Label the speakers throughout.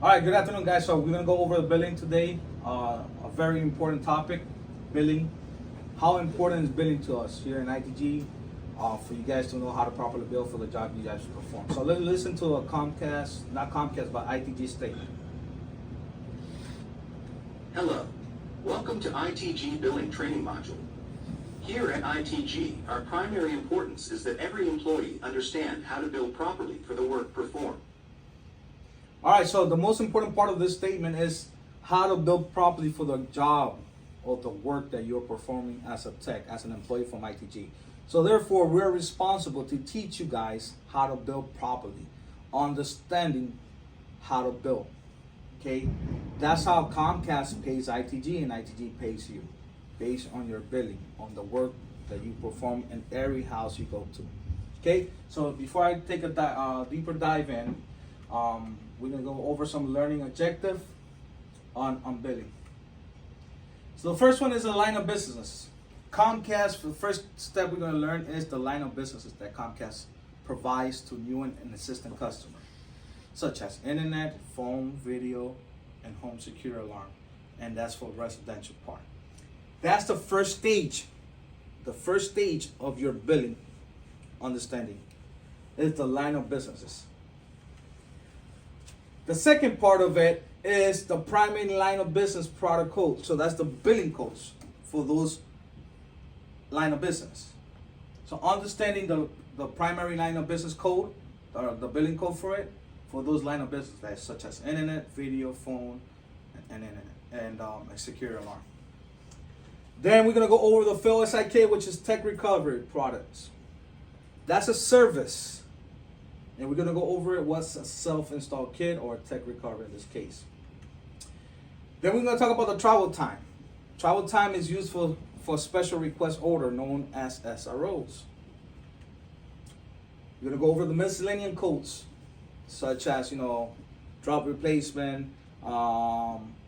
Speaker 1: All right, good afternoon, guys. So we're gonna go over the billing today. A very important topic, billing. How important is billing to us here in ITG? For you guys to know how to properly bill for the job you guys perform. So let's listen to a Comcast, not Comcast, but ITG statement.
Speaker 2: Hello. Welcome to ITG Billing Training Module. Here at ITG, our primary importance is that every employee understand how to bill properly for the work performed.
Speaker 1: All right, so the most important part of this statement is how to bill properly for the job or the work that you're performing as a tech, as an employee from ITG. So therefore, we're responsible to teach you guys how to bill properly, understanding how to bill. Okay, that's how Comcast pays ITG and ITG pays you, based on your billing, on the work that you perform in every house you go to. Okay, so before I take a deeper dive in, we're gonna go over some learning objective on billing. So the first one is the line of business. Comcast, the first step we're gonna learn is the line of businesses that Comcast provides to new and existing customers, such as internet, phone, video, and home security alarm. And that's for the residential part. That's the first stage. The first stage of your billing understanding is the line of businesses. The second part of it is the primary line of business product code. So that's the billing codes for those line of business. So understanding the primary line of business code, or the billing code for it, for those line of business, such as internet, video, phone, and a security alarm. Then we're gonna go over the PhilSIK, which is tech recovery products. That's a service. And we're gonna go over it, what's a self-installed kit or tech recovery in this case. Then we're gonna talk about the travel time. Travel time is used for special request order known as SROs. We're gonna go over the miscellaneous codes, such as, drop replacement,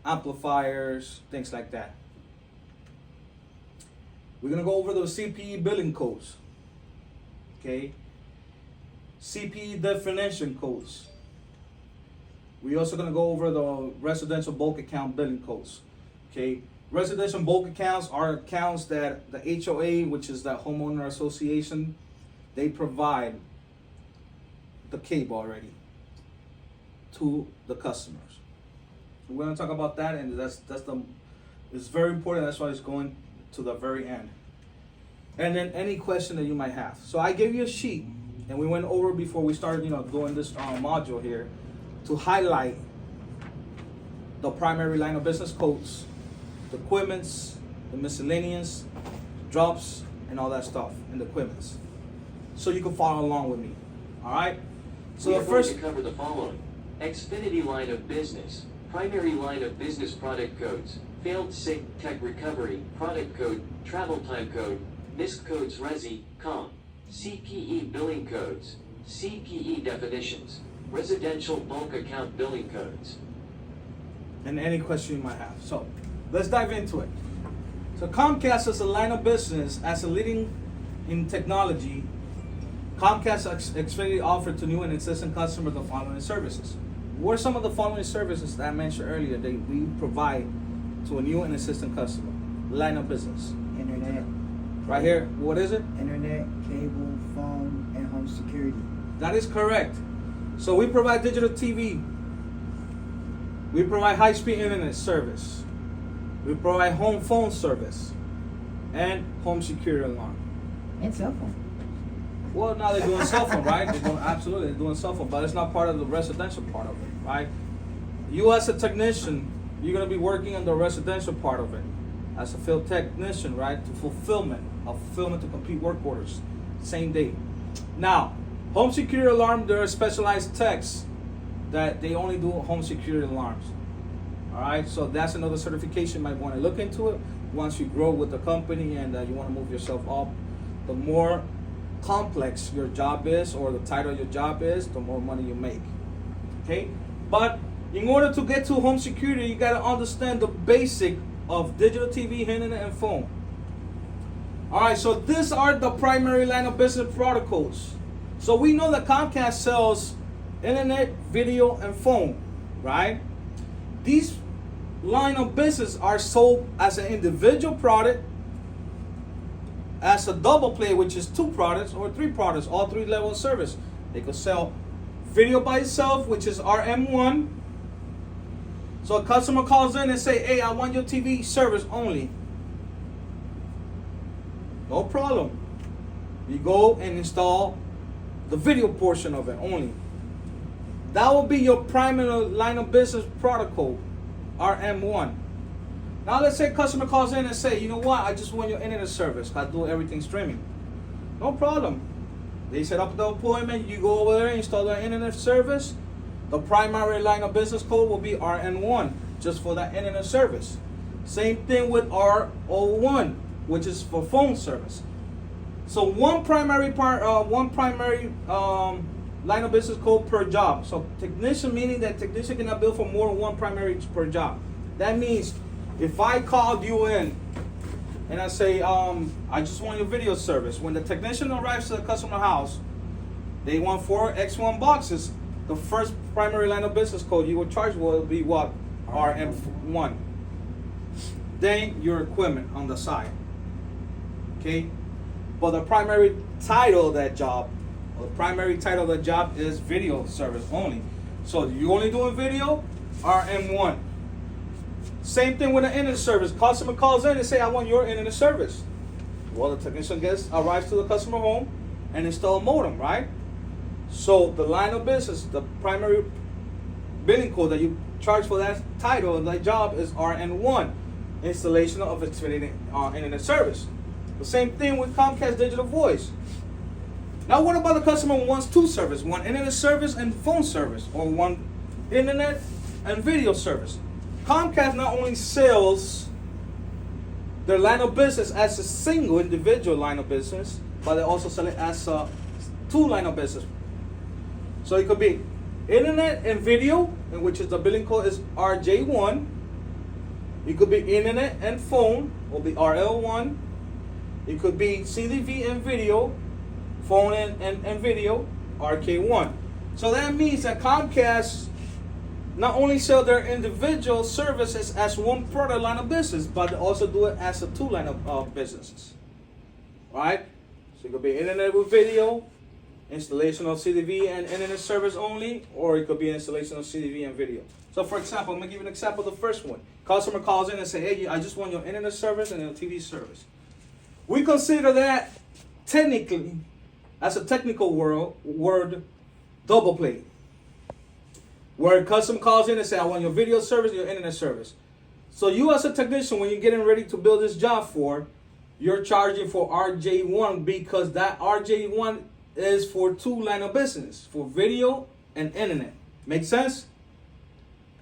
Speaker 1: amplifiers, things like that. We're gonna go over the CPE billing codes, okay? CPE definition codes. We're also gonna go over the residential bulk account billing codes, okay? Residential bulk accounts are accounts that the HOA, which is the homeowner association, they provide the cable already to the customers. So we're gonna talk about that, and it's very important. That's why it's going to the very end. And then any question that you might have. So I gave you a sheet, and we went over before we started, doing this module here, to highlight the primary line of business codes, the equipments, the miscellaneous, drops, and all that stuff, and the equipments. So you can follow along with me. All right. So
Speaker 2: we
Speaker 1: the
Speaker 2: are
Speaker 1: first
Speaker 2: going to cover the following: Xfinity line of business, primary line of business product codes, failed SIG tech recovery product code, travel time code, NIST codes, Resi, Com, CPE billing codes, CPE definitions, residential bulk account billing codes.
Speaker 1: and any question you might have. So let's dive into it. So Comcast as a line of business, as a leading in technology, Comcast Xfinity offered to new and existing customers the following services. What are some of the following services that I mentioned earlier that we provide to a new and existing customer? Line of business.
Speaker 3: Internet.
Speaker 1: Right here, what is it?
Speaker 3: Internet, cable, phone, and home security.
Speaker 1: That is correct. So we provide digital TV. We provide high-speed internet service. We provide home phone service and home security alarm.
Speaker 3: And cell phone.
Speaker 1: Well, now they're doing cell phone, right? They're doing cell phone, but it's not part of the residential part of it, right? You as a technician, you're gonna be working on the residential part of it. As a field technician, right? To fulfillment to complete work orders, same day. Now, home security alarm, there are specialized techs that they only do home security alarms. All right, so that's another certification you might want to look into it once you grow with the company and you want to move yourself up. The more complex your job is, or the title your job is, the more money you make. Okay, but in order to get to home security, you got to understand the basic of digital TV, internet, and phone. All right, so these are the primary line of business protocols. So we know that Comcast sells internet, video, and phone. right? These line of business are sold as an individual product, as a double play, which is 2 products or 3 products, all 3 levels of service. They could sell video by itself, which is RM1. So a customer calls in and say, hey, I want your TV service only. No problem. You go and install the video portion of it only. That will be your primary line of business product code, RM1. Now let's say customer calls in and say, you know what, I just want your internet service. I do everything streaming. No problem. They set up the appointment, you go over there, install the internet service. The primary line of business code will be RN1, just for that internet service. Same thing with R01, which is for phone service. So one primary line of business code per job. So technician, meaning that technician cannot bill for more than 1 primary per job. That means if I called you in and I say, I just want your video service. When the technician arrives to the customer house, they want 4 X1 boxes. The first primary line of business code you will charge will be what? RM1. Then your equipment on the side. Okay? But the primary title of that job, is video service only. So you only doing video, RM1. Same thing with the internet service. Customer calls in and say, I want your internet service. Well, the technician arrives to the customer home and install a modem, right? So the line of business, the primary billing code that you charge for that title of that job is RN1, installation of Xfinity internet service. The same thing with Comcast Digital Voice. Now what about the customer who wants 2 services, 1 internet service and phone service, or 1 internet and video service? Comcast not only sells their line of business as a single individual line of business, but they also sell it as a 2 line of business. So it could be internet and video, in which is the billing code is RJ1. It could be internet and phone, will be RL1. It could be CDV and video, phone and video, RK1. So that means that Comcast not only sell their individual services as 1 product line of business, but they also do it as a 2 line of businesses. Right? So it could be internet with video, installation of CDV and internet service only, or it could be installation of CDV and video. So for example, I'm going to give you an example of the first one. Customer calls in and say, hey, I just want your internet service and your TV service. We consider that technically, as a technical word, double play. Where a customer calls in and say, I want your video service, your internet service. So you as a technician, when you're getting ready to build this job you're charging for RJ1, because that RJ1 is for 2 line of business, for video and internet. Make sense?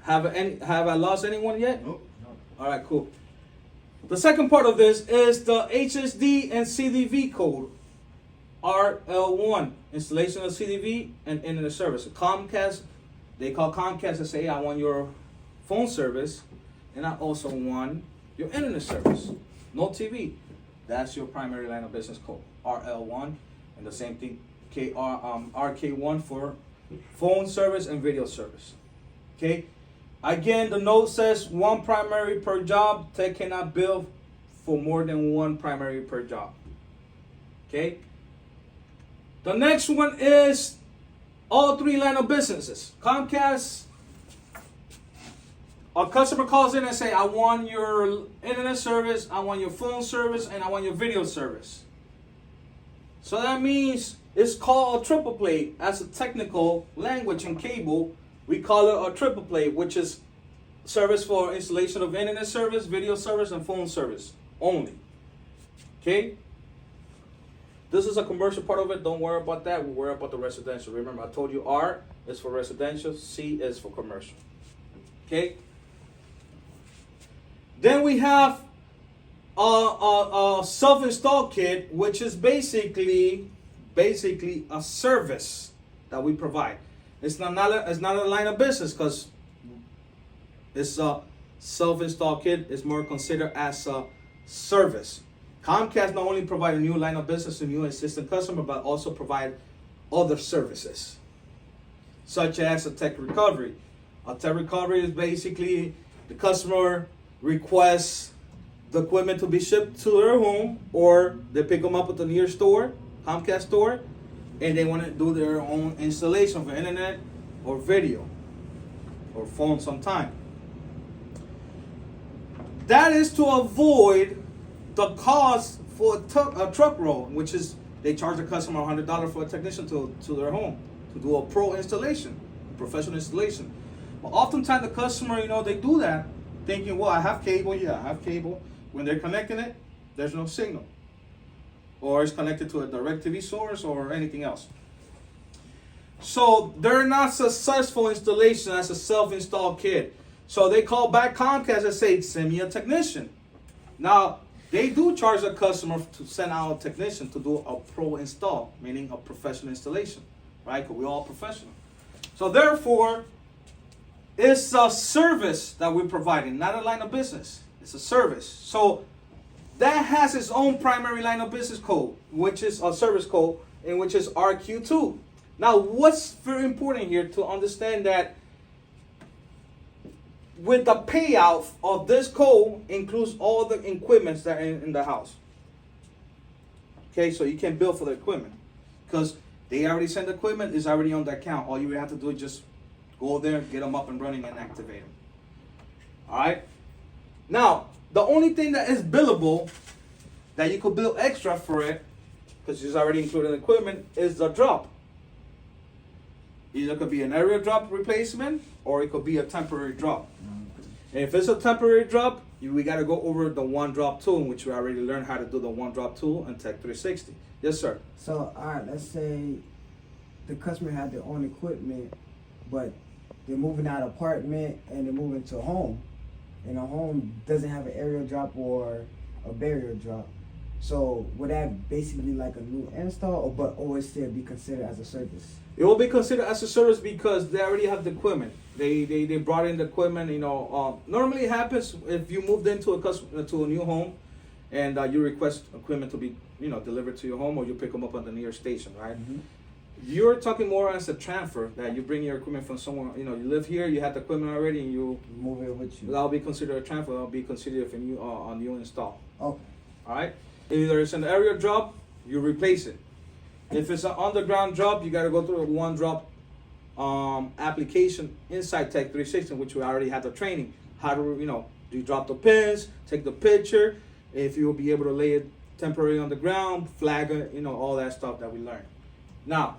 Speaker 1: Have I lost anyone yet?
Speaker 3: Nope.
Speaker 1: All right, cool. The second part of this is the HSD and CDV code, RL1, installation of CDV and internet service. Comcast, they call Comcast and say, hey, I want your phone service, and I also want your internet service. No TV. That's your primary line of business code, RL1, and the same thing, RK1 for phone service and video service. Okay. Again, the note says 1 primary per job. Tech cannot bill for more than 1 primary per job. Okay. The next one is all 3 line of businesses. Comcast, a customer calls in and say, I want your internet service, I want your phone service, and I want your video service. So that means it's called a triple play. As a technical language in cable, we call it a triple play, which is service for installation of internet service, video service, and phone service only. Okay? This is a commercial part of it. Don't worry about that. We worry about the residential. Remember, I told you R is for residential, C is for commercial. Okay? Then we have a self-install kit, which is basically a service that we provide. It's not a line of business, because it's a self-install kit. It's more considered as a service. Comcast not only provide a new line of business to new existing customer, but also provide other services, such as a tech recovery, A tech recovery is basically the customer requests the equipment to be shipped to their home, or they pick them up at the nearest store, Comcast store, and they want to do their own installation for internet or video or phone sometime. That is to avoid the cost for a truck roll, which is they charge the customer $100 for a technician to their home to do a pro installation, professional installation. But oftentimes the customer, they do that thinking, well, I have cable. Yeah, I have cable. When they're connecting it, there's no signal. Or it's connected to a DirecTV source or anything else. So they're not successful installation as a self-installed kit. So they call back Comcast and say, send me a technician. Now, they do charge a customer to send out a technician to do a pro install, meaning a professional installation, right? Because we're all professional. So therefore, it's a service that we're providing, not a line of business. It's a service. So that has its own primary line of business code, which is a service code, and which is RQ2. Now, what's very important here to understand that with the payout of this code includes all the equipment that are in the house. Okay, so you can bill for the equipment because they already sent the equipment, it's already on the account. All you have to do is just go there, get them up and running, and activate them. All right. Now, the only thing that is billable that you could bill extra for it, because it's already included in the equipment, is the drop. Either it could be an aerial drop replacement or it could be a temporary drop. And if it's a temporary drop, we got to go over the one drop tool, which we already learned how to do the one drop tool in Tech 360. Yes, sir.
Speaker 3: So, all right, let's say the customer had their own equipment, but they're moving out of apartment and they're moving to a home, and a home doesn't have an aerial drop or a barrier drop. So would that basically be like a new install, or would it still be considered as a service?
Speaker 1: It will be considered as a service because they already have the equipment. They brought in the equipment. Normally it happens if you moved into to a new home, and you request equipment to be delivered to your home, or you pick them up at the nearest station, right? Mm-hmm. You're talking more as a transfer, that you bring your equipment from somewhere. You live here, you have the equipment already, and you
Speaker 3: move it with you.
Speaker 1: That'll be considered a transfer. That'll be considered a new install.
Speaker 3: Okay.
Speaker 1: All right. Either it's an aerial drop, you replace it. If it's an underground drop, you got to go through a one drop application inside Tech 360, which we already had the training. How to you drop the pins, take the picture, if you will be able to lay it temporarily on the ground, flag it, all that stuff that we learned. Now,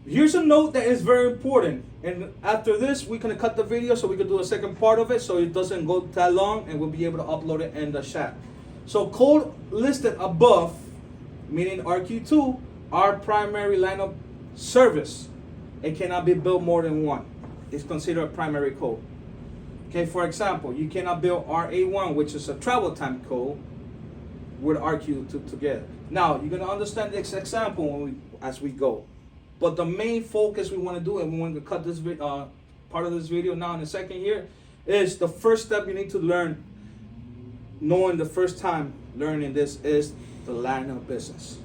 Speaker 1: here's a note that is very important. And after this, we're going to cut the video so we can do a second part of it so it doesn't go that long, and we'll be able to upload it in the chat. So code listed above, meaning RQ2, our primary line of service. It cannot be built more than one. It's considered a primary code. Okay, for example, you cannot build RA1, which is a travel time code, with RQ2 together. Now, you're going to understand this example as we go. But the main focus we want to do, and we want to cut this part of this video now in a second here, is the first step you need to learn, knowing the first time learning this, is the line of business.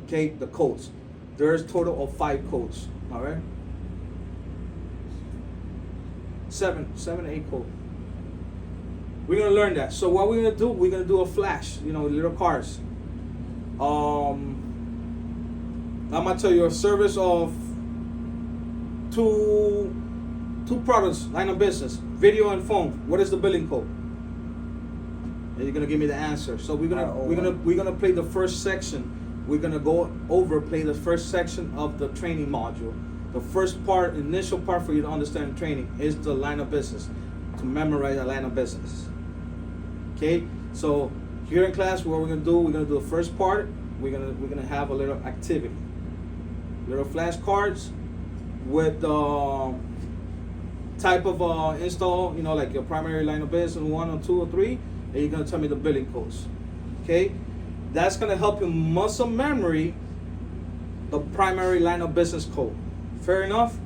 Speaker 1: Okay, the codes. There's a total of 5 codes. All right, 7, 8 codes. We're gonna learn that. So what we're gonna do? We're gonna do a flash. Little cards. I'm gonna tell you a service of two products, line of business, video and phone. What is the billing code? And you're gonna give me the answer. So we're gonna play the first section. We're gonna play the first section of the training module. The first part, initial part for you to understand training, is the line of business. To memorize the line of business. Okay. So here in class, what we're gonna do? We're gonna do the first part. We're gonna have a little activity. Little flashcards with type of install, like your primary line of business, 1 or 2 or 3, and you're gonna tell me the billing codes. Okay, that's gonna help you muscle memory the primary line of business code. Fair enough?